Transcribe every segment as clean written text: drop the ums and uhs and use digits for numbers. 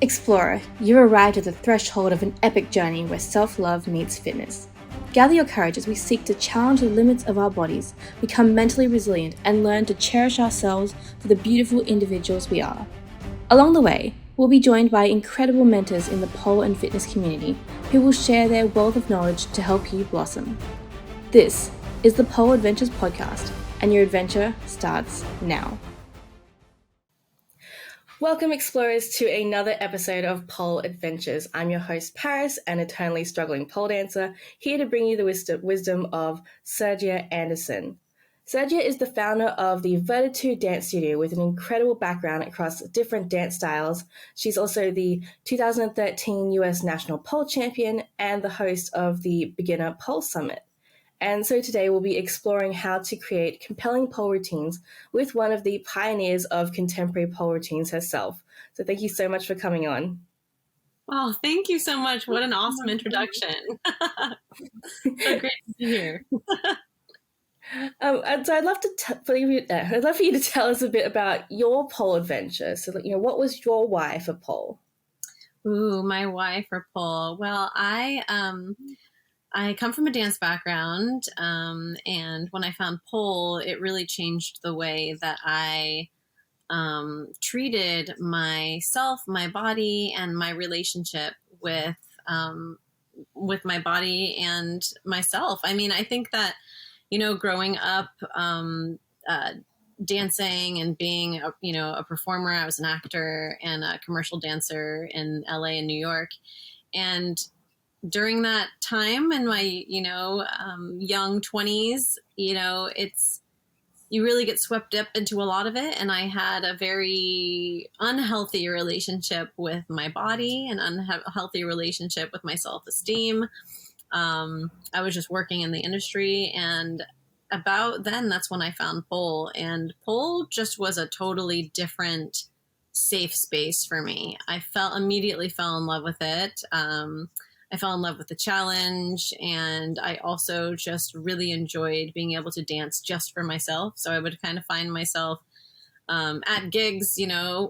Explorer, you've arrived at the threshold of an epic journey where self-love meets fitness. Gather your courage as we seek to challenge the limits of our bodies, become mentally resilient, and learn to cherish ourselves for the beautiful individuals we are. Along the way, we'll be joined by incredible mentors in the pole and fitness community who will share their wealth of knowledge to help you blossom. This is the Pole Adventures podcast, and your adventure starts now. Welcome, explorers, to another episode of Pole Adventures. I'm your host, Paris, an eternally struggling pole dancer, here to bring you the wisdom of Sergia Anderson. Sergia is the founder of the Vertitude Dance Studio with an incredible background across different dance styles. She's also the 2013 US National Pole Champion and the host of the Beginner Pole Summit. And so today we'll be exploring how to create compelling pole routines with one of the pioneers of contemporary pole routines herself. So thank you so much for coming on. Oh, thank you so much. What an awesome introduction. So great to be here. And so I'd love for you to tell us a bit about your pole adventure. So, what was your why for pole? Ooh, my why for pole. Well, I come from a dance background, and when I found pole, it really changed the way that I treated myself, my body, and my relationship with my body and myself. I mean, I think that, growing up, dancing and being a performer, I was an actor and a commercial dancer in LA and New York. And during that time in my, young 20s, you really get swept up into a lot of it. And I had a very unhealthy relationship with my body, an unhealthy relationship with my self-esteem. I was just working in the industry, and about then, that's when I found pole, and pole just was a totally different safe space for me. I immediately fell in love with it. I fell in love with the challenge, and I also just really enjoyed being able to dance just for myself. So I would kind of find myself at gigs,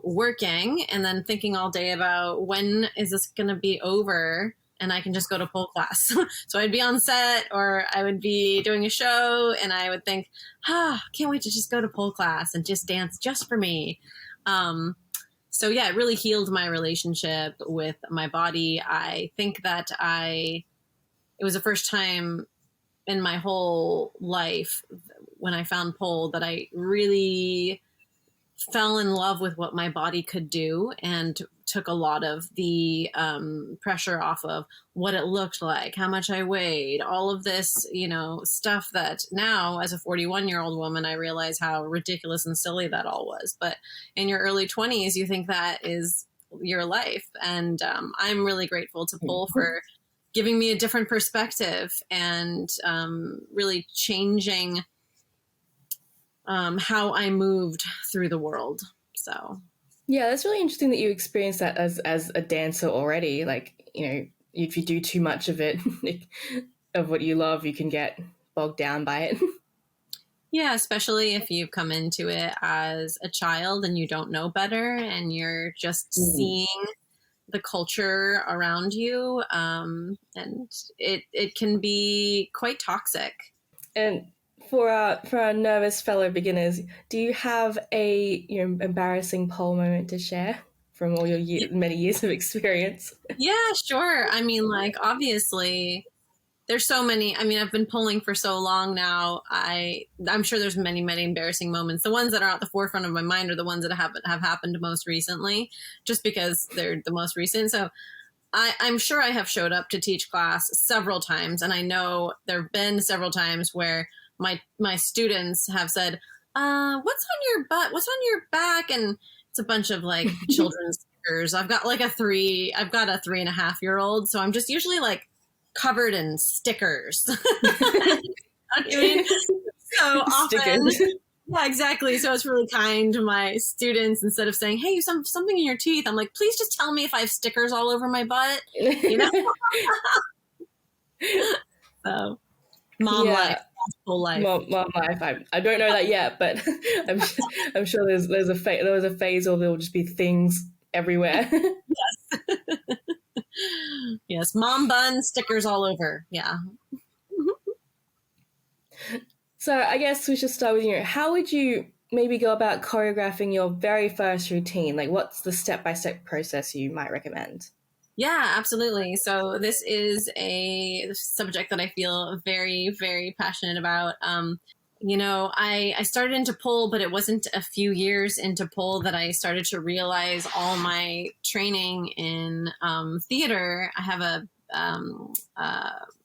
working, and then thinking all day about when is this going to be over and I can just go to pole class. So I'd be on set, or I would be doing a show, and I would think, can't wait to just go to pole class and just dance just for me. So yeah, it really healed my relationship with my body. I think that it was the first time in my whole life when I found pole that I really fell in love with what my body could do, and took a lot of the pressure off of what it looked like, how much I weighed, all of this, stuff that now as a 41-year-old woman, I realize how ridiculous and silly that all was. But in your early 20s, you think that is your life. And I'm really grateful to pole for giving me a different perspective and really changing how I moved through the world. So yeah, that's really interesting that you experienced that as a dancer already. Like, if you do too much of it, of what you love, you can get bogged down by it. Yeah, especially if you've come into it as a child and you don't know better, and you're just seeing the culture around you, and it can be quite toxic. And for our nervous fellow beginners, do you have a embarrassing pole moment to share from all your many years of experience? Yeah, sure. I mean, obviously, there's so many. I mean, I've been polling for so long now. I'm sure there's many, many embarrassing moments. The ones that are at the forefront of my mind are the ones that have happened most recently, just because they're the most recent. So I'm sure I have showed up to teach class several times, and I know there have been several times where my students have said, what's on your butt? What's on your back? And it's a bunch of children's stickers. I've got a 3.5-year-old. So I'm just usually covered in stickers. I mean, so often. Yeah, exactly. So it's really kind to my students. Instead of saying, hey, something in your teeth, I'm like, please just tell me if I have stickers all over my butt. So mom life. Whole life. Mom life. I don't know that yet, but I'm sure there was a phase where there will just be things everywhere. Yes, Yes, mom bun stickers all over. Yeah. So I guess we should start with you. How would you maybe go about choreographing your very first routine? Like, what's the step-by-step process you might recommend? Yeah, absolutely. So this is a subject that I feel very, very passionate about. I started into pole, but it wasn't a few years into pole that I started to realize all my training in theater. I have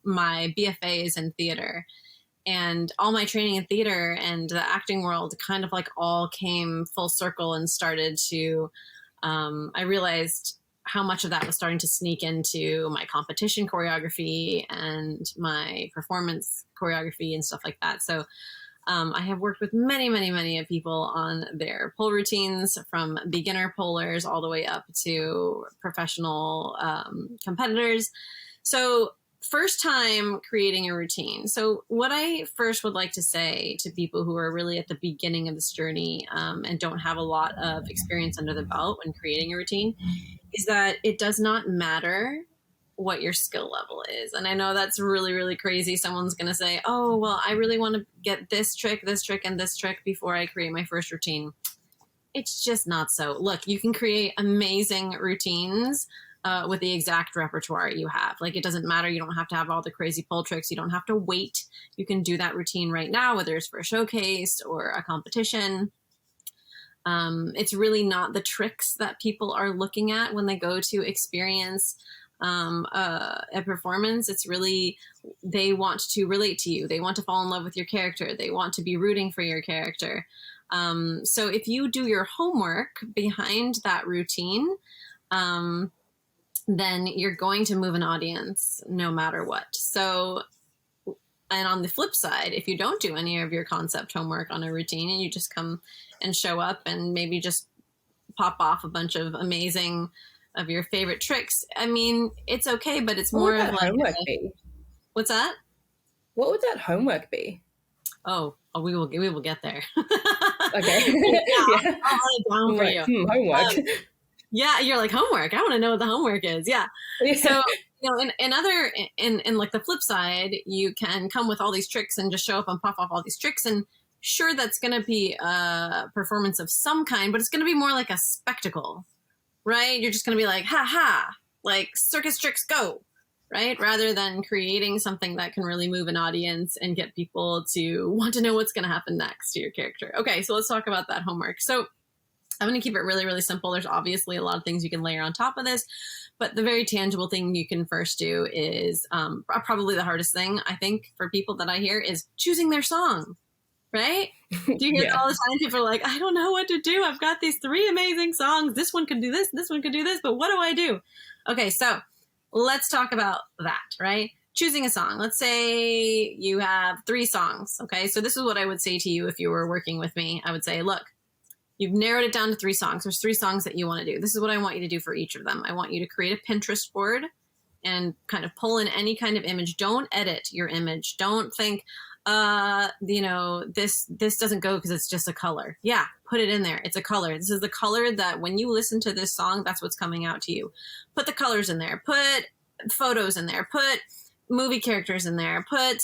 my BFA is in theater, and all my training in theater and the acting world kind of like all came full circle and started to. I realized how much of that was starting to sneak into my competition choreography and my performance choreography and stuff like that. So I have worked with many, many, many people on their pole routines, from beginner polers all the way up to professional competitors. So first time creating a routine. So what I first would like to say to people who are really at the beginning of this journey and don't have a lot of experience under the belt when creating a routine is that it does not matter what your skill level is. And I know that's really, really crazy. Someone's going to say, oh, well, I really want to get this trick, and this trick before I create my first routine. It's just not so. Look, you can create amazing routines with the exact repertoire you have. Like, it doesn't matter. You don't have to have all the crazy pole tricks. You don't have to wait. You can do that routine right now, whether it's for a showcase or a competition. It's really not the tricks that people are looking at when they go to experience a performance. It's really, they want to relate to you. They want to fall in love with your character. They want to be rooting for your character. So if you do your homework behind that routine, then you're going to move an audience no matter what. So, and on the flip side, if you don't do any of your concept homework on a routine and you just come and show up and maybe just pop off a bunch of amazing of your favorite tricks, I mean, it's okay, but it's more of like homework be? What's that? What would that homework be? Oh, we will get there. Okay. Yeah. I'll write it down for you. Homework. Yeah, you're like, homework. I want to know what the homework is. Yeah. So, in like the flip side, you can come with all these tricks and just show up and pop off all these tricks. And sure, that's going to be a performance of some kind, but it's going to be more like a spectacle, right? You're just going to be like, ha ha, like circus tricks go, right? Rather than creating something that can really move an audience and get people to want to know what's going to happen next to your character. Okay, so let's talk about that homework. So I'm going to keep it really, really simple. There's obviously a lot of things you can layer on top of this, but the very tangible thing you can first do is probably the hardest thing, I think, for people that I hear is choosing their song, right? Do you hear that all the time? People are like, I don't know what to do. I've got these 3 amazing songs. This one can do this, this one can do this, but what do I do? Okay, so let's talk about that, right? Choosing a song. Let's say you have 3 songs, okay? So this is what I would say to you if you were working with me. I would say, look, you've narrowed it down to 3 songs. There's 3 songs that you want to do. This is what I want you to do for each of them. I want you to create a Pinterest board and kind of pull in any kind of image. Don't edit your image. Don't think, this doesn't go because it's just a color. Yeah, put it in there. It's a color. This is the color that when you listen to this song, that's what's coming out to you. Put the colors in there. Put photos in there. Put movie characters in there. Put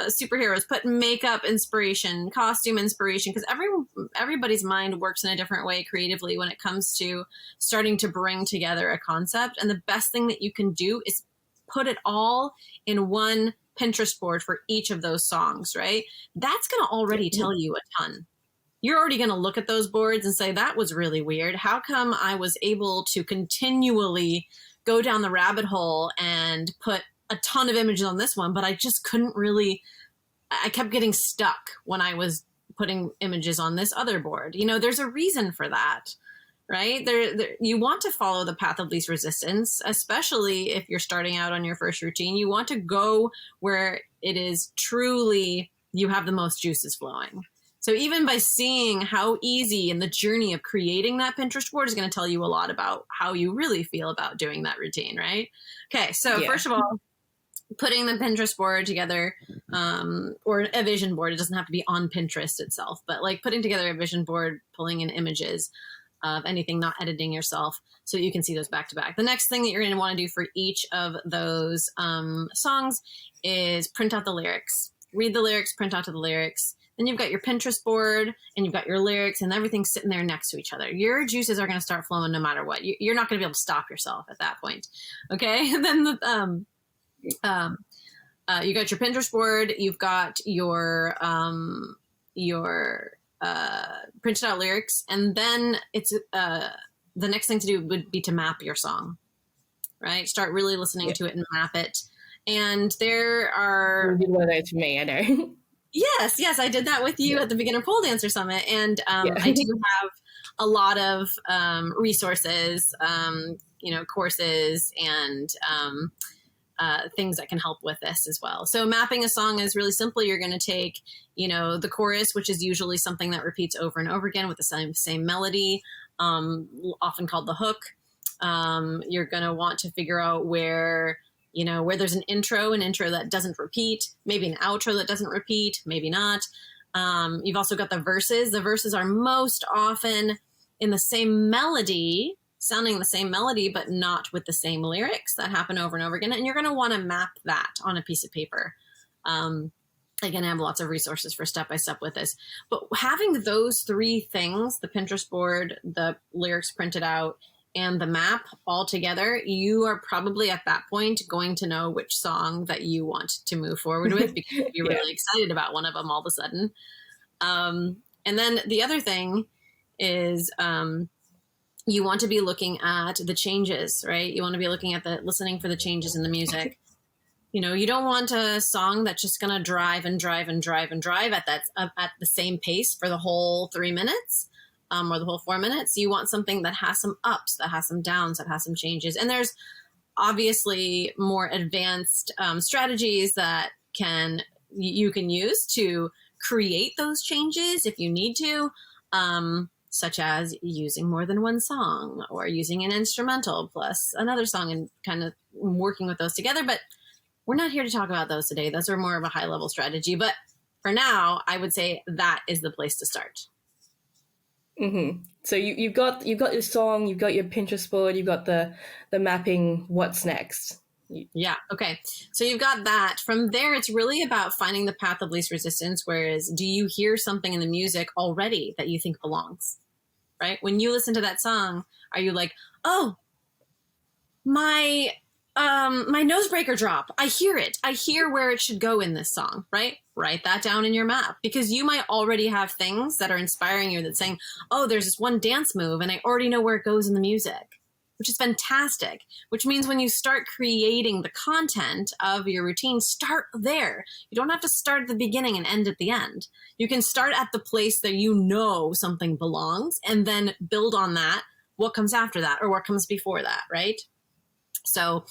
superheroes, put makeup inspiration, costume inspiration, because everybody's mind works in a different way creatively when it comes to starting to bring together a concept. And the best thing that you can do is put it all in one Pinterest board for each of those songs, right? That's going to already tell you a ton. You're already going to look at those boards and say, that was really weird. How come I was able to continually go down the rabbit hole and put a ton of images on this one, but I just couldn't really, I kept getting stuck when I was putting images on this other board. There's a reason for that, right? You want to follow the path of least resistance, especially if you're starting out on your first routine. You want to go where it is truly, you have the most juices flowing. So even by seeing how easy and the journey of creating that Pinterest board is going to tell you a lot about how you really feel about doing that routine, right? Okay, so first of all, putting the Pinterest board together, or a vision board, it doesn't have to be on Pinterest itself, but like putting together a vision board, pulling in images. of anything, not editing yourself, so you can see those back to back. The next thing that you're going to want to do for each of those songs is print out the lyrics. Read the lyrics, print out the lyrics. Then you've got your Pinterest board and you've got your lyrics, and everything's sitting there next to each other. Your juices are going to start flowing no matter what. You're not going to be able to stop yourself at that point. Okay. And then you got your Pinterest board. You've got your printed out lyrics, and then it's the next thing to do would be to map your song, right? Start really listening to it and map it. And there are... You did one of those for me, I know. Yes, I did that with you at the Beginner Pole Dancer Summit. And I do have a lot of resources, courses and things that can help with this as well. So mapping a song is really simple. You're going to take, the chorus, which is usually something that repeats over and over again with the same melody, often called the hook. You're going to want to figure out where there's an intro that doesn't repeat, maybe an outro that doesn't repeat, maybe not. You've also got the verses. The verses are most often in the same melody, sounding the same melody, but not with the same lyrics that happen over and over again. And you're going to want to map that on a piece of paper. Again, I have lots of resources for step-by-step with this. But having those three things, the Pinterest board, the lyrics printed out, and the map all together, you are probably at that point going to know which song that you want to move forward with, because you're really excited about one of them all of a sudden. And then the other thing is you want to be looking at the changes, right? You want to be looking at listening for the changes in the music. You don't want a song that's just going to drive and drive and drive and drive at the same pace for the whole 3 minutes. Or the whole 4 minutes. You want something that has some ups, that has some downs, that has some changes. And there's obviously more advanced strategies that you can use to create those changes if you need to, such as using more than one song or using an instrumental plus another song and kind of working with those together. But we're not here to talk about those today. Those are more of a high level strategy. But for now, I would say that is the place to start. Mm-hmm. So you've got your song, you've got your Pinterest board, you've got the mapping. What's next? Yeah. Okay. So you've got that. From there, it's really about finding the path of least resistance. Whereas, do you hear something in the music already that you think belongs? Right. When you listen to that song, are you like, oh, my nose breaker drop. I hear it. I hear where it should go in this song, right? Write that down in your map, because you might already have things that are inspiring you that's saying, oh, there's this one dance move and I already know where it goes in the music, which is fantastic. Which means when you start creating the content of your routine, start there. You don't have to start at the beginning and end at the end. You can start at the place that something belongs and then build on that. What comes after that or what comes before that, right? So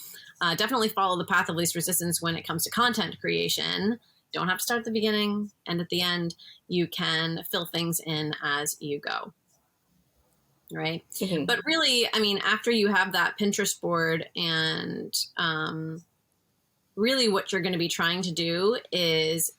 definitely follow the path of least resistance when it comes to content creation. Don't have to start at the beginning and at the end. You can fill things in as you go. Right. Mm-hmm. But really, after you have that Pinterest board and really what you're going to be trying to do is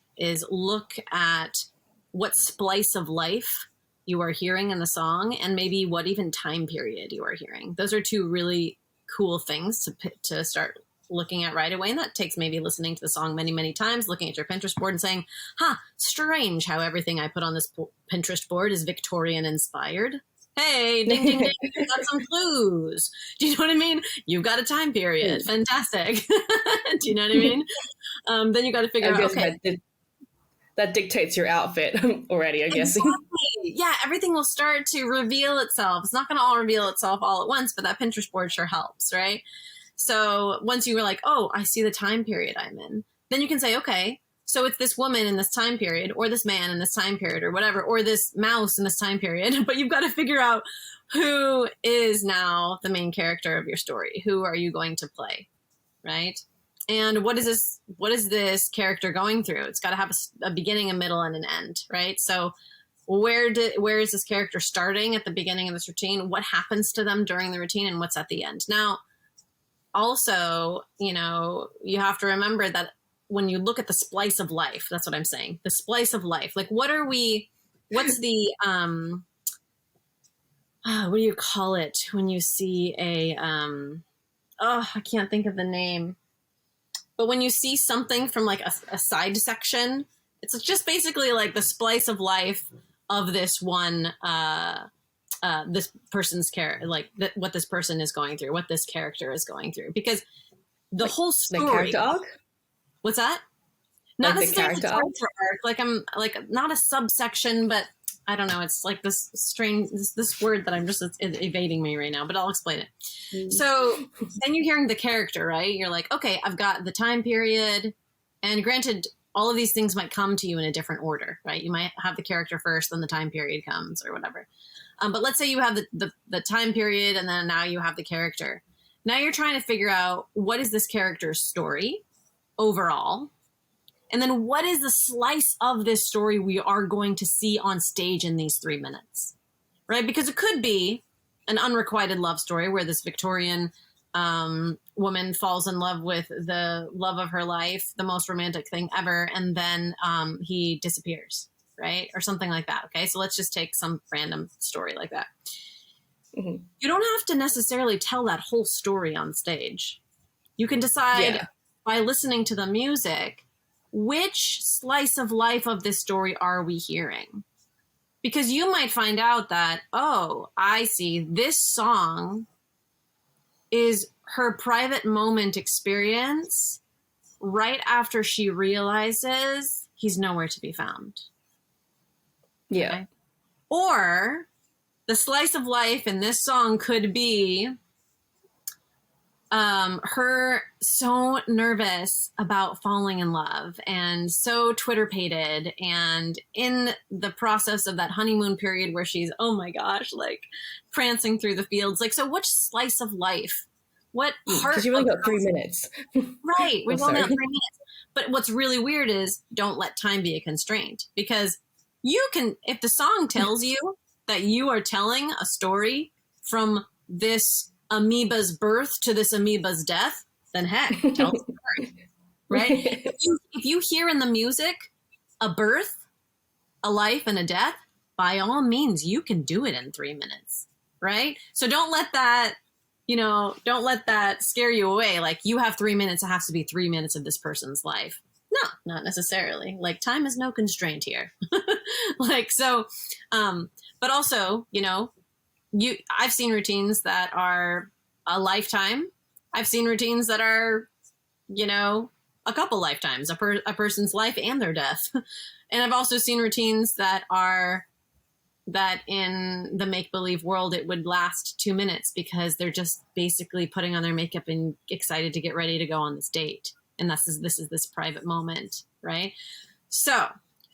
look at what splice of life you are hearing in the song and maybe what even time period you are hearing. Those are two really cool things to start looking at right away. And that takes maybe listening to the song many, many times, looking at your Pinterest board and saying, strange how everything I put on this Pinterest board is Victorian inspired. Hey, ding, ding, ding, you've got some clues. Do you know what I mean? You've got a time period. Fantastic. Do you know what I mean? Then you got to figure out, okay. That dictates your outfit already, I guess. Exactly. Yeah, everything will start to reveal itself. It's not going to all reveal itself all at once, but that Pinterest board sure helps, right? So once you were like, oh, I see the time period I'm in, then you can say, okay, so it's this woman in this time period, or this man in this time period, or whatever, or this mouse in this time period. But you've got to figure out who is now the main character of your story. Who are you going to play, right? And what is this character going through? It's got to have a beginning, a middle, and an end, right? So where is this character starting at the beginning of this routine? What happens to them during the routine, and what's at the end? Now, also, you have to remember that when you look at the splice of life, that's what I'm saying, the splice of life, like what's the what do you call it when you see a, I can't think of the name, but when you see something from like a side section, it's just basically like the splice of life of this one, this person's character, like what this person is going through, what this character is going through, because the whole The story. character arc? What's that? Not Like the necessarily character arc? arc. Like I'm like not a subsection, but I don't know. It's like this strange this word that I'm just it's evading me right now. But I'll explain it. So then you're hearing the character, right? You're like, okay, I've got the time period, and granted, all of these things might come to you in a different order, right? You might have the character first, then the time period comes, or whatever. But let's say you have the time period, and then now you have the character. Now you're trying to figure out what is this character's story overall. And then what is the slice of this story we are going to see on stage in these 3 minutes, right? Because it could be an unrequited love story where this Victorian woman falls in love with the love of her life, the most romantic thing ever, and then he disappears, right? Or something like that, okay? So let's just take some random story like that. Mm-hmm. You don't have to necessarily tell that whole story on stage. You can decide by listening to the music, which slice of life of this story are we hearing? Because you might find out that, oh, I see, this song is her private moment experience right after she realizes he's nowhere to be found. Yeah. Okay? Or the slice of life in this song could be her so nervous about falling in love and so Twitter-pated, and in the process of that honeymoon period where she's, oh my gosh, like prancing through the fields. Like, so which slice of life? What part? Because you only got 3 minutes. Right. We've only got 3 minutes. But what's really weird is don't let time be a constraint, because you can, if the song tells you that you are telling a story from this amoeba's birth to this amoeba's death, then heck, tell the story, right? If you hear in the music a birth, a life, and a death, by all means, you can do it in 3 minutes, right? So don't let that, don't let that scare you away. Like, you have 3 minutes, it has to be 3 minutes of this person's life. No, not necessarily. Like, time is no constraint here. Like, so, but also, I've seen routines that are a lifetime. I've seen routines that are, a couple lifetimes, a person's life and their death. And I've also seen routines that are that in the make-believe world, it would last 2 minutes because they're just basically putting on their makeup and excited to get ready to go on this date. And this is this private moment, right? So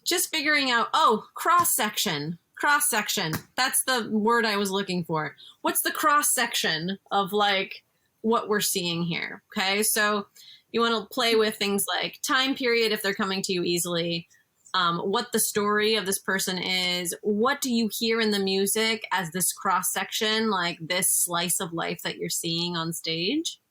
just figuring out, cross-section. Cross-section. That's the word I was looking for. What's the cross-section of like what we're seeing here? Okay. So you want to play with things like time period, if they're coming to you easily, what the story of this person is, what do you hear in the music as this cross-section, like this slice of life that you're seeing on stage.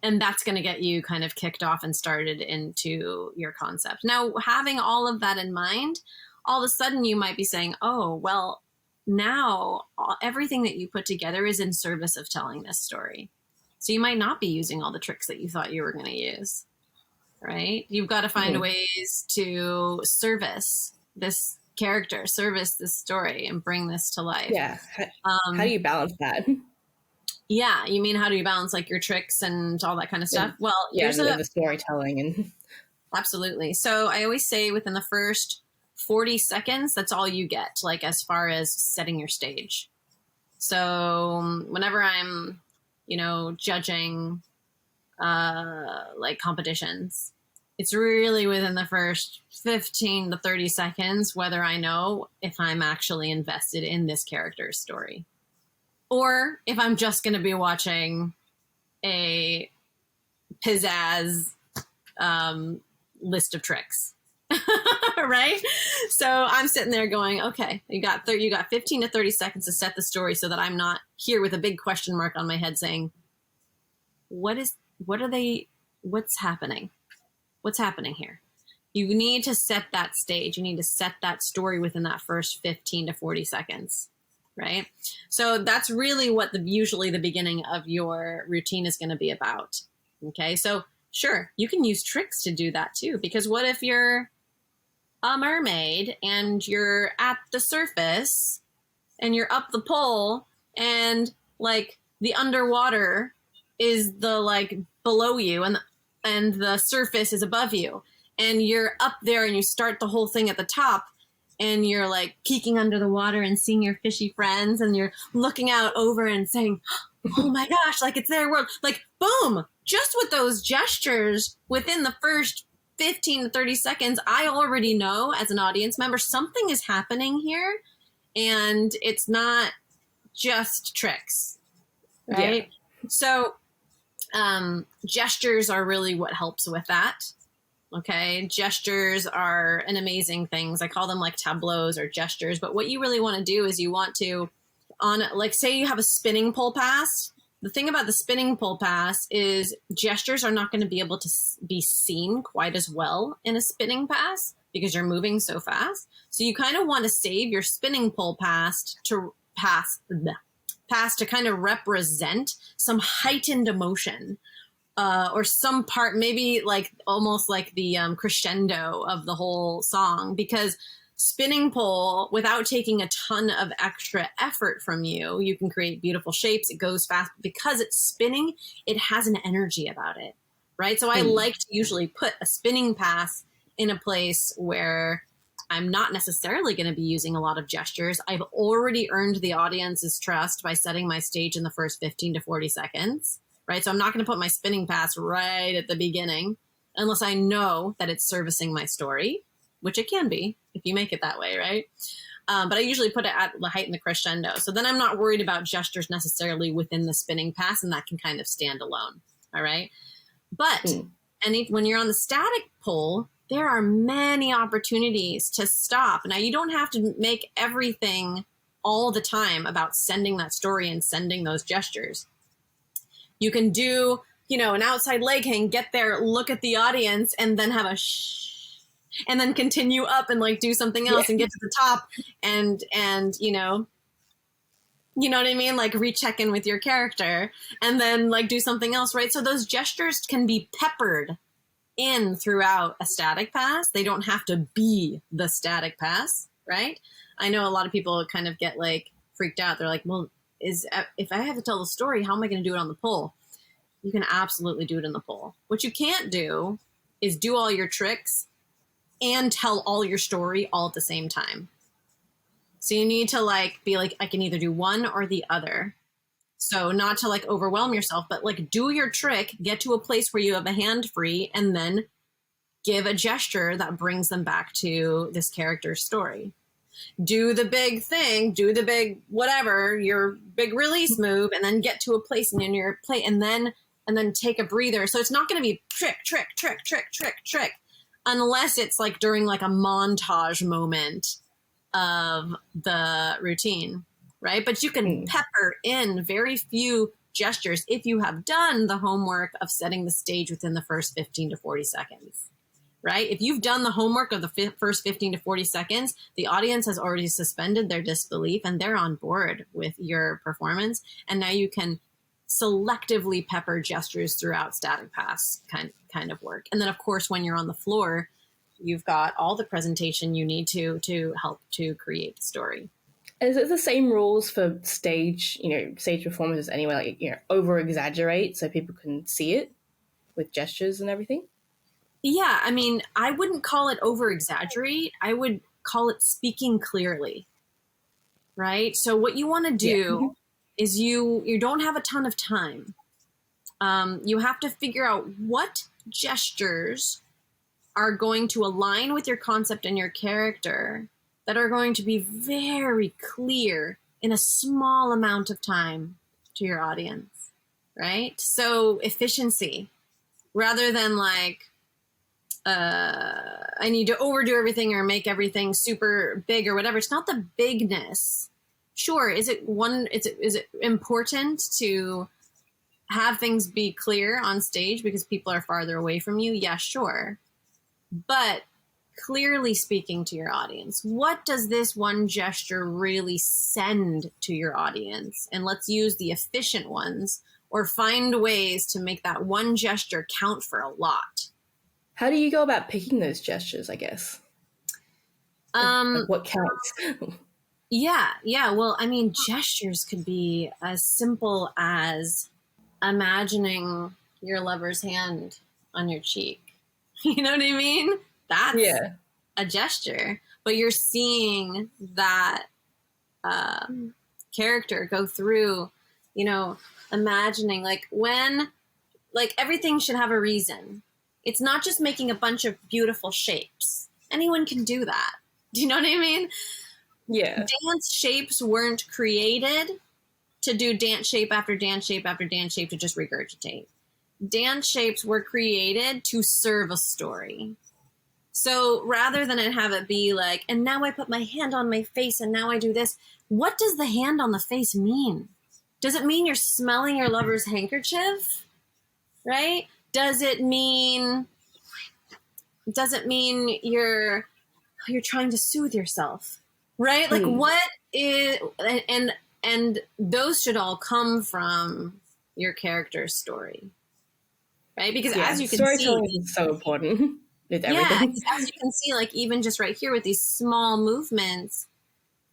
And that's going to get you kind of kicked off and started into your concept. Now, having all of that in mind, all of a sudden you might be saying, oh, well, now everything that you put together is in service of telling this story. So you might not be using all the tricks that you thought you were going to use, right? You've got to find ways to service this character, service this story, and bring this to life. Yeah. How do you balance that? Yeah, you mean how do you balance like your tricks and all that kind of stuff? Well, there's the storytelling and absolutely. So I always say within the first 40 seconds, that's all you get, like as far as setting your stage. So whenever I'm, judging like competitions, it's really within the first 15 to 30 seconds whether I know if I'm actually invested in this character's story. Or if I'm just going to be watching a pizzazz list of tricks, right? So I'm sitting there going, okay, you got 15 to 30 seconds to set the story so that I'm not here with a big question mark on my head saying, what's happening? What's happening here? You need to set that stage. You need to set that story within that first 15 to 40 seconds. right? So that's really what usually the beginning of your routine is going to be about. Okay, so sure, you can use tricks to do that too, because what if you're a mermaid and you're at the surface and you're up the pole and like the underwater is the like below you and the surface is above you, and you're up there and you start the whole thing at the top and you're like peeking under the water and seeing your fishy friends and you're looking out over and saying, oh my gosh, like it's their world. Like, boom, just with those gestures within the first 15 to 30 seconds, I already know as an audience member, something is happening here and it's not just tricks, right? Yeah. So gestures are really what helps with that. Okay, gestures are an amazing things. I call them like tableaus or gestures. But what you really want to do is you want to, on like, say you have a spinning pole pass. The thing about the spinning pole pass is gestures are not going to be able to be seen quite as well in a spinning pass because you're moving so fast. So you kind of want to save your spinning pole pass to kind of represent some heightened emotion. Or some part, maybe like almost like the crescendo of the whole song, because spinning pole, without taking a ton of extra effort from you, you can create beautiful shapes. It goes fast because it's spinning. It has an energy about it, right? So I like to usually put a spinning pass in a place where I'm not necessarily going to be using a lot of gestures. I've already earned the audience's trust by setting my stage in the first 15 to 40 seconds. Right. So I'm not going to put my spinning pass right at the beginning unless I know that it's servicing my story, which it can be if you make it that way. Right. But I usually put it at the height in the crescendo. So then I'm not worried about gestures necessarily within the spinning pass, and that can kind of stand alone. All right. But when you're on the static pole, there are many opportunities to stop. Now, you don't have to make everything all the time about sending that story and sending those gestures. You can do, an outside leg hang, get there, look at the audience, and then have a shh, and then continue up and like do something else and get to the top and you know what I mean? Like recheck in with your character and then like do something else, right? So those gestures can be peppered in throughout a static pass. They don't have to be the static pass, right? I know a lot of people kind of get like freaked out. They're like, well, if I have to tell the story, how am I going to do it on the pole? You can absolutely do it in the pole. What you can't do is do all your tricks and tell all your story all at the same time. So you need to like be like, I can either do one or the other. So not to like overwhelm yourself, but like do your trick, get to a place where you have a hand free, and then give a gesture that brings them back to this character's story. Do the big thing, do the big whatever, your big release move, and then get to a place and in your play, and then take a breather. So it's not going to be trick, unless it's like during like a montage moment of the routine, right? But you can pepper in very few gestures if you have done the homework of setting the stage within the first 15 to 40 seconds. Right? If you've done the homework of the first 15 to 40 seconds, the audience has already suspended their disbelief and they're on board with your performance. And now you can selectively pepper gestures throughout static pass kind of work. And then, of course, when you're on the floor, you've got all the presentation you need to help to create the story. Is it the same rules for stage performances anyway? Like, over exaggerate so people can see it with gestures and everything? Yeah, I mean, I wouldn't call it over-exaggerate. I would call it speaking clearly, right? So what you want to do is you don't have a ton of time. You have to figure out what gestures are going to align with your concept and your character that are going to be very clear in a small amount of time to your audience, right? So efficiency, rather than like, I need to overdo everything or make everything super big or whatever. It's not the bigness. Sure. Is it important to have things be clear on stage because people are farther away from you? Yeah, sure. But clearly speaking to your audience. What does this one gesture really send to your audience? And let's use the efficient ones, or find ways to make that one gesture count for a lot. How do you go about picking those gestures, I guess? Like what counts? Yeah. Well, I mean, gestures could be as simple as imagining your lover's hand on your cheek. You know what I mean? That's a gesture, but you're seeing that character go through, imagining like everything should have a reason. It's not just making a bunch of beautiful shapes. Anyone can do that. Do you know what I mean? Yeah. Dance shapes weren't created to do dance shape after dance shape after dance shape to just regurgitate. Dance shapes were created to serve a story. So rather than have it be like, and now I put my hand on my face and now I do this, what does the hand on the face mean? Does it mean you're smelling your lover's handkerchief? Right? Does it mean you're trying to soothe yourself? Right? Like what is, and those should all come from your character's story. Right? Because as you can storytelling see, is so important with everything. Yeah, as you can see, like even just right here with these small movements,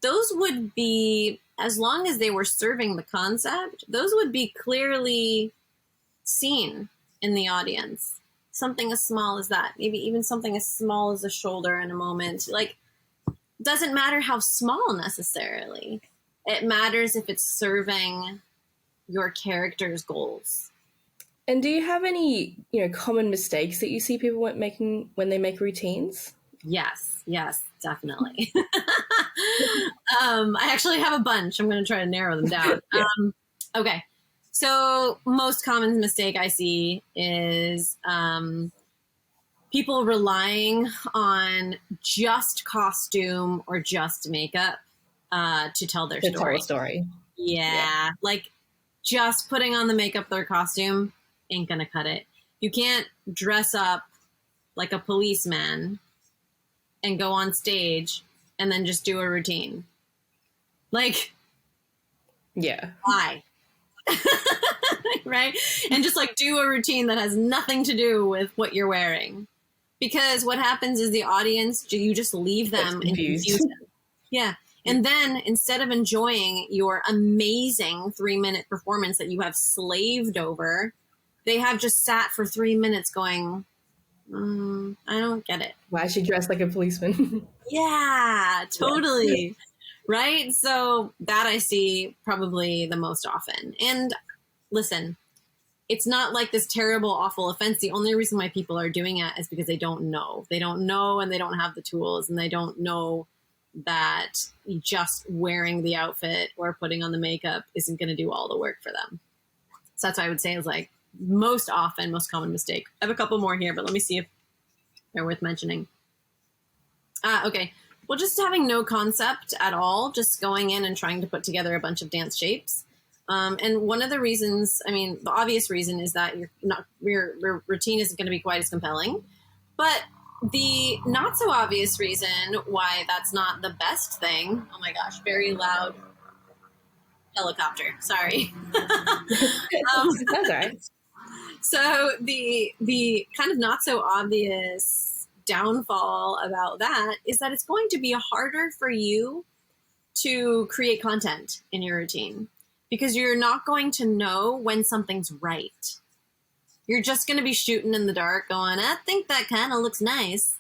those would be, as long as they were serving the concept, those would be clearly seen in the audience. Something as small as that, maybe even something as small as a shoulder in a moment. Like, doesn't matter how small necessarily. It matters if it's serving your character's goals. And do you have any, common mistakes that you see people making when they make routines? Yes, definitely. I actually have a bunch. I'm going to try to narrow them down. Yeah. Okay. So most common mistake I see is people relying on just costume or just makeup to tell their story. Tell a story. Yeah. Like just putting on the makeup or costume ain't going to cut it. You can't dress up like a policeman and go on stage and then just do a routine. Like, yeah. Why? Right? And just like do a routine that has nothing to do with what you're wearing. Because what happens is the audience, you just leave them in confusion. Yeah. And then instead of enjoying your amazing 3-minute performance that you have slaved over, they have just sat for 3 minutes going, I don't get it. Why is she dressed like a policeman? Yeah, totally. Yeah. Right? So that I see probably the most often. And listen, it's not like this terrible, awful offense. The only reason why people are doing it is because they don't know. They don't know and they don't have the tools and they don't know that just wearing the outfit or putting on the makeup isn't going to do all the work for them. So that's why I would say is like most common mistake. I have a couple more here, but let me see if they're worth mentioning. Okay. Well, just having no concept at all, just going in and trying to put together a bunch of dance shapes. And one of the reasons, the obvious reason is that your routine isn't going to be quite as compelling. But the not so obvious reason why that's not the best thing, oh my gosh, very loud helicopter, sorry. That's all right. So the kind of not so obvious downfall about that is that it's going to be harder for you to create content in your routine because you're not going to know when something's right. You're just going to be shooting in the dark going, I think that kind of looks nice.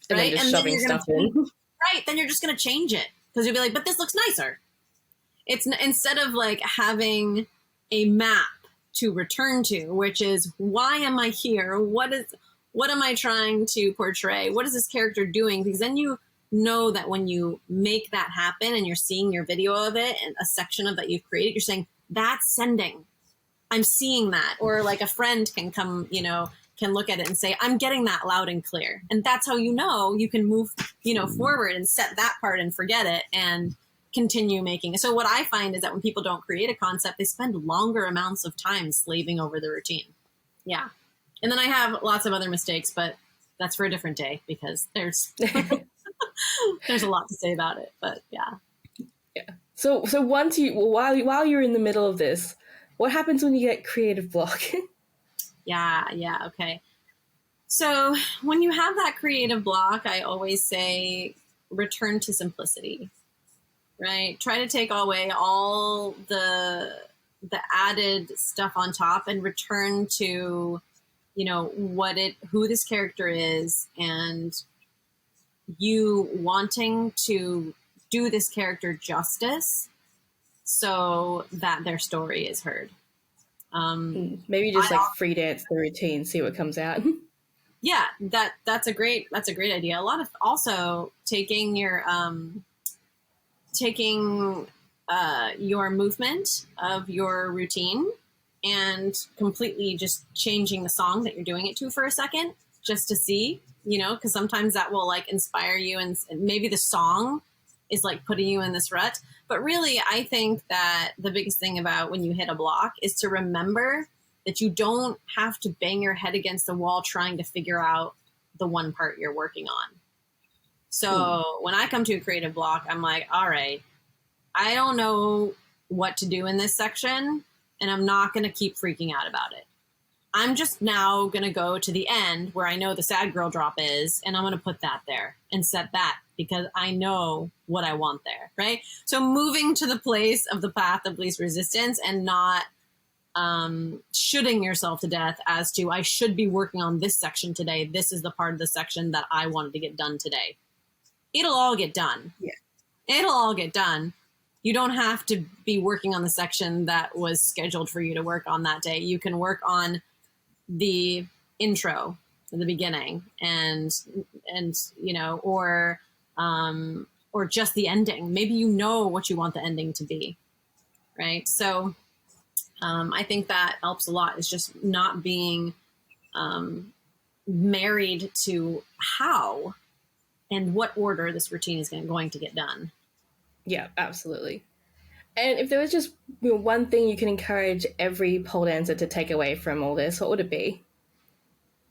Right? And then shoving stuff in. Right. Then you're just going to change it because you'll be like, but this looks nicer. It's instead of like having a map to return to, which is why am I here? What am I trying to portray? What is this character doing? Because then you know that when you make that happen and you're seeing your video of it and a section of that you've created, you're saying, that's sending. I'm seeing that. Or like a friend can come, can look at it and say, I'm getting that loud and clear. And that's how you know you can move, forward and set that part and forget it and continue making it. So what I find is that when people don't create a concept, they spend longer amounts of time slaving over the routine. Yeah. And then I have lots of other mistakes, but that's for a different day, because there's there's a lot to say about it. But yeah. Yeah. So once while you're in the middle of this, what happens when you get creative block? Yeah. Okay. So when you have that creative block, I always say return to simplicity, right? Try to take away all the added stuff on top and return to, who this character is, and you wanting to do this character justice so that their story is heard. Maybe just like free dance the routine, see what comes out. Yeah, that's a great idea. A lot of also taking your movement of your routine and completely just changing the song that you're doing it to for a second, just to see, because sometimes that will like inspire you, and maybe the song is like putting you in this rut. But really, I think that the biggest thing about when you hit a block is to remember that you don't have to bang your head against the wall trying to figure out the one part you're working on. So when I come to a creative block, I'm like, all right, I don't know what to do in this section, and I'm not going to keep freaking out about it. I'm just now going to go to the end where I know the sad girl drop is, and I'm going to put that there and set that, because I know what I want there, right? So moving to the place of the path of least resistance, and not shooting yourself to death as to, I should be working on this section today. This is the part of the section that I wanted to get done today. It'll all get done. Yeah. It'll all get done. You don't have to be working on the section that was scheduled for you to work on that day. You can work on the intro in the beginning, and or just the ending. Maybe you know what you want the ending to be, right? So I think that helps a lot. Is just not being married to how and what order this routine is going to get done. Yeah, absolutely. And if there was just one thing you can encourage every pole dancer to take away from all this, what would it be?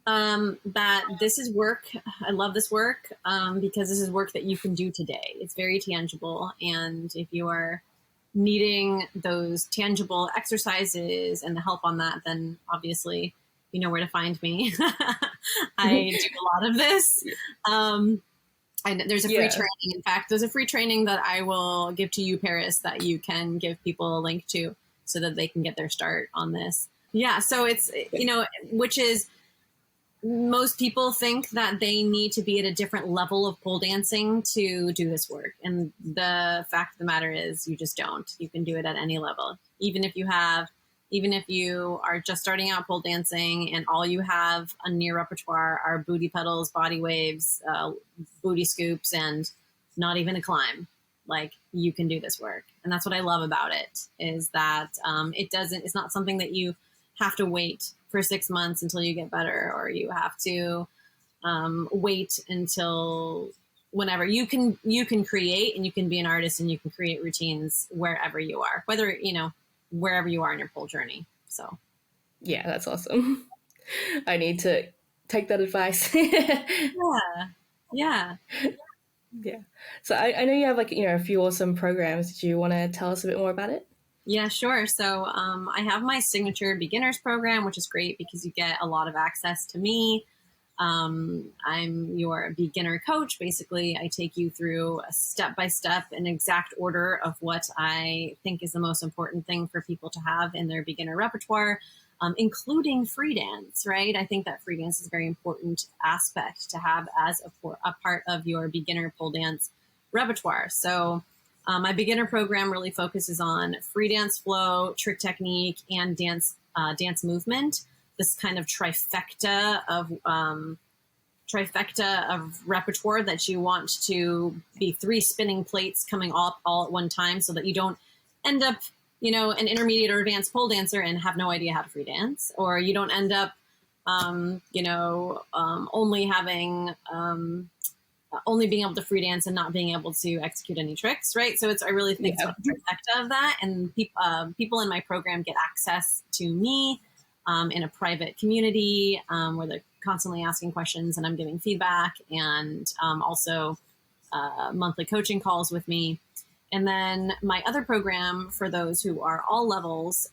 That this is work. I love this work because this is work that you can do today. It's very tangible. And if you are needing those tangible exercises and the help on that, then obviously you know where to find me. I do a lot of this. There's a free training. In fact, there's a free training that I will give to you, Paris, that you can give people a link to so that they can get their start on this. Yeah. So it's, which is, most people think that they need to be at a different level of pole dancing to do this work. And the fact of the matter is you just don't. You can do it at any level. Even if you are just starting out pole dancing and all you have on your repertoire are booty pedals, body waves, booty scoops, and not even a climb, like, you can do this work. And that's what I love about it, is that it's not something that you have to wait for 6 months until you get better, or you have to wait until whenever. You can create, and you can be an artist, and you can create routines wherever you are, wherever you are in your pole journey. So yeah, that's awesome. I need to take that advice. Yeah. So I know you have a few awesome programs. Do you want to tell us a bit more about it? Yeah, sure. So I have my signature beginners program, which is great because you get a lot of access to me. I'm your beginner coach. Basically, I take you through a step-by-step, an exact order of what I think is the most important thing for people to have in their beginner repertoire, including free dance, right? I think that free dance is a very important aspect to have as a part of your beginner pole dance repertoire. So my beginner program really focuses on free dance flow, trick technique, and dance movement. This kind of trifecta of repertoire that you want to be 3 spinning plates coming all at one time, so that you don't end up, an intermediate or advanced pole dancer and have no idea how to free dance, or you don't end up, only having only being able to free dance and not being able to execute any tricks, right? So I really think it's a trifecta of that, and people in my program get access to me in a private community where constantly asking questions and I'm giving feedback, and also monthly coaching calls with me. And then my other program for those who are all levels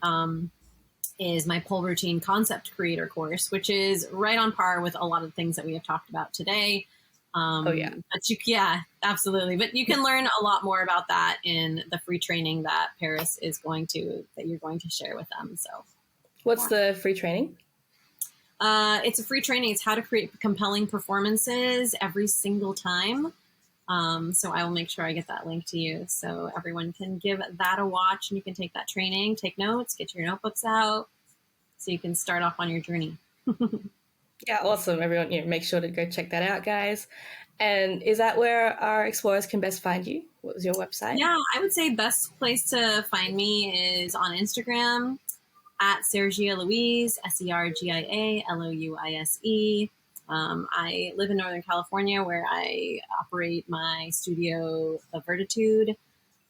is my pole routine concept creator course, which is right on par with a lot of the things that we have talked about today. Yeah, absolutely. But you can learn a lot more about that in the free training that you're going to share with them. So what's the free training? It's a free training. It's how to create compelling performances every single time. So I will make sure I get that link to you so everyone can give that a watch, and you can take that training, take notes, get your notebooks out so you can start off on your journey. Yeah, awesome. Everyone, make sure to go check that out, guys. And is that where our explorers can best find you? What was your website? Yeah, I would say best place to find me is on Instagram at Sergia Louise, SergiaLouise. I live in Northern California, where I operate my studio, The Vertitude.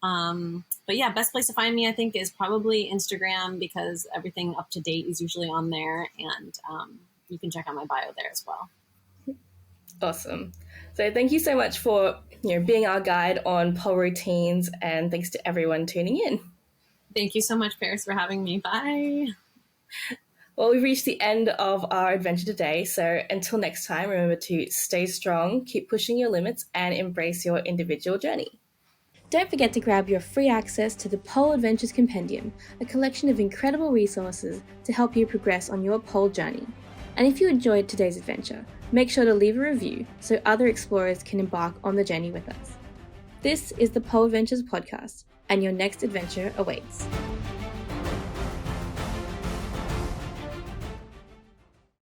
But yeah, best place to find me, I think, is probably Instagram, because everything up to date is usually on there, and you can check out my bio there as well. Awesome. So thank you so much for being our guide on pole routines, and thanks to everyone tuning in. Thank you so much, Paris, for having me. Bye. Well, we've reached the end of our adventure today, so until next time, remember to stay strong, keep pushing your limits, and embrace your individual journey. Don't forget to grab your free access to the Pole Adventures Compendium, a collection of incredible resources to help you progress on your pole journey. And if you enjoyed today's adventure, make sure to leave a review so other explorers can embark on the journey with us. This is the Pole Adventures podcast, and your next adventure awaits.